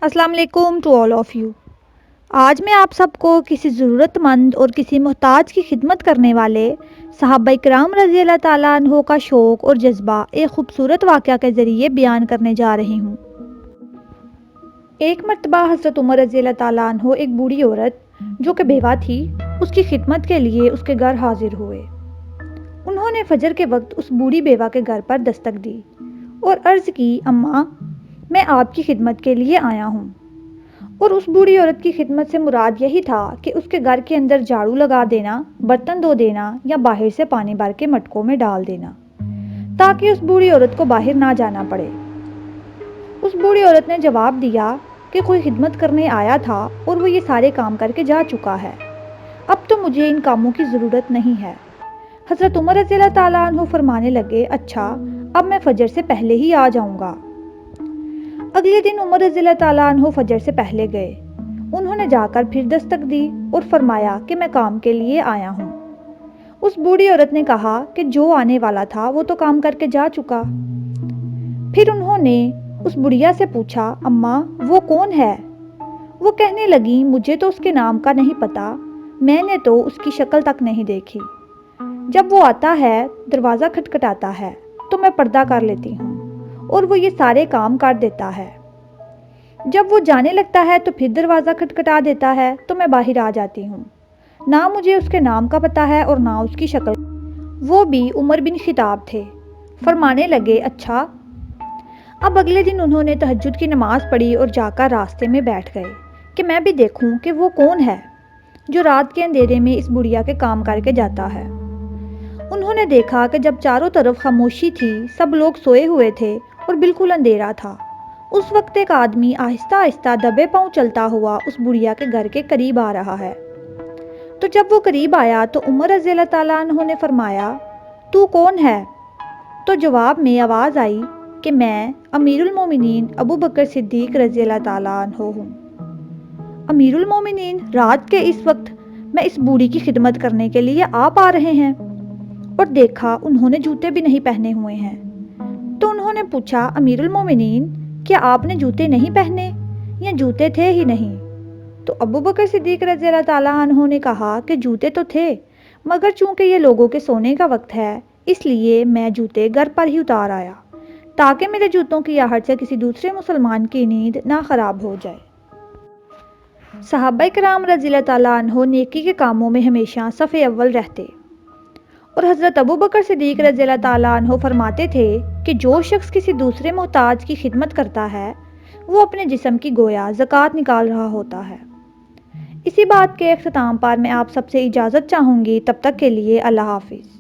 السلام علیکم to all of you. آج میں آپ سب کو کسی ضرورت مند اور کسی محتاج کی خدمت کرنے والے صحابہ کرام رضی اللہ تعالیٰ عنہ کا شوق اور جذبہ ایک خوبصورت واقعہ کے ذریعے بیان کرنے جا رہی ہوں۔ ایک مرتبہ حضرت عمر رضی اللہ تعالیٰ عنہ ایک بوڑھی عورت جو کہ بیوہ تھی اس کی خدمت کے لیے اس کے گھر حاضر ہوئے۔ انہوں نے فجر کے وقت اس بوڑھی بیوہ کے گھر پر دستک دی اور عرض کی، اماں میں آپ کی خدمت کے لیے آیا ہوں۔ اور اس بوڑھی عورت کی خدمت سے مراد یہی تھا کہ اس کے گھر کے اندر جھاڑو لگا دینا، برتن دھو دینا یا باہر سے پانی بھر کے مٹکوں میں ڈال دینا تاکہ اس بوڑھی عورت کو باہر نہ جانا پڑے۔ اس بوڑھی عورت نے جواب دیا کہ کوئی خدمت کرنے آیا تھا اور وہ یہ سارے کام کر کے جا چکا ہے، اب تو مجھے ان کاموں کی ضرورت نہیں ہے۔ حضرت عمر رضی اللہ تعالیٰ عنہ فرمانے لگے، اچھا اب میں فجر سے پہلے ہی آ جاؤں گا۔ اگلے دن عمر رضی اللہ تعالیٰ عنہ فجر سے پہلے گئے۔ انہوں نے جا کر پھر دستک دی اور فرمایا کہ میں کام کے لیے آیا ہوں۔ اس بوڑھی عورت نے کہا کہ جو آنے والا تھا وہ تو کام کر کے جا چکا۔ پھر انہوں نے اس بڑھیا سے پوچھا، اماں وہ کون ہے؟ وہ کہنے لگی، مجھے تو اس کے نام کا نہیں پتا، میں نے تو اس کی شکل تک نہیں دیکھی۔ جب وہ آتا ہے دروازہ کھٹکھٹاتا ہے تو میں پردہ کر لیتی ہوں اور وہ یہ سارے کام کر دیتا ہے۔ جب وہ جانے لگتا ہے تو پھر دروازہ کھٹکھٹا دیتا ہے تو میں باہر آ جاتی ہوں۔ نہ مجھے اس کے نام کا پتہ ہے اور نہ اس کی شکل۔ وہ بھی عمر بن خطاب تھے۔ فرمانے لگے، اچھا۔ اب اگلے دن انہوں نے تہجد کی نماز پڑھی اور جا کر راستے میں بیٹھ گئے کہ میں بھی دیکھوں کہ وہ کون ہے جو رات کے اندھیرے میں اس بڑھیا کے کام کر کے جاتا ہے۔ انہوں نے دیکھا کہ جب چاروں طرف خاموشی تھی، سب لوگ سوئے ہوئے تھے اور بالکل اندھیرا تھا، اس وقت ایک آدمی آہستہ آہستہ دبے پاؤں چلتا ہوا اس بڑھیا کے گھر کے قریب آ رہا ہے۔ تو جب وہ قریب آیا تو عمر رضی اللہ تعالیٰ عنہ نے فرمایا، تو کون ہے؟ تو جواب میں آواز آئی کہ میں امیر المومنین ابو بکر صدیق رضی اللہ تعالیٰ عنہ ہوں۔ امیر المومنین رات کے اس وقت میں اس بوڑھی کی خدمت کرنے کے لیے آپ آ رہے ہیں؟ اور دیکھا انہوں نے جوتے بھی نہیں پہنے ہوئے ہیں۔ تو انہوں نے پوچھا، امیر المومنین کیا آپ نے جوتے نہیں پہنے یا جوتے تھے ہی نہیں؟ تو ابو بکر صدیق رضی اللہ تعالیٰ عنہ نے کہا کہ جوتے تو تھے، مگر چونکہ یہ لوگوں کے سونے کا وقت ہے اس لیے میں جوتے گھر پر ہی اتار آیا تاکہ میرے جوتوں کی آہٹ سے کسی دوسرے مسلمان کی نیند نہ خراب ہو جائے۔ صحابہ کرام رضی اللہ تعالیٰ عنہ نیکی کے کاموں میں ہمیشہ صف اول رہتے اور حضرت ابو بکر صدیق رضی اللہ تعالیٰ عنہ فرماتے تھے کہ جو شخص کسی دوسرے محتاج کی خدمت کرتا ہے وہ اپنے جسم کی گویا زکوٰۃ نکال رہا ہوتا ہے۔ اسی بات کے اختتام پر میں آپ سب سے اجازت چاہوں گی، تب تک کے لیے اللہ حافظ۔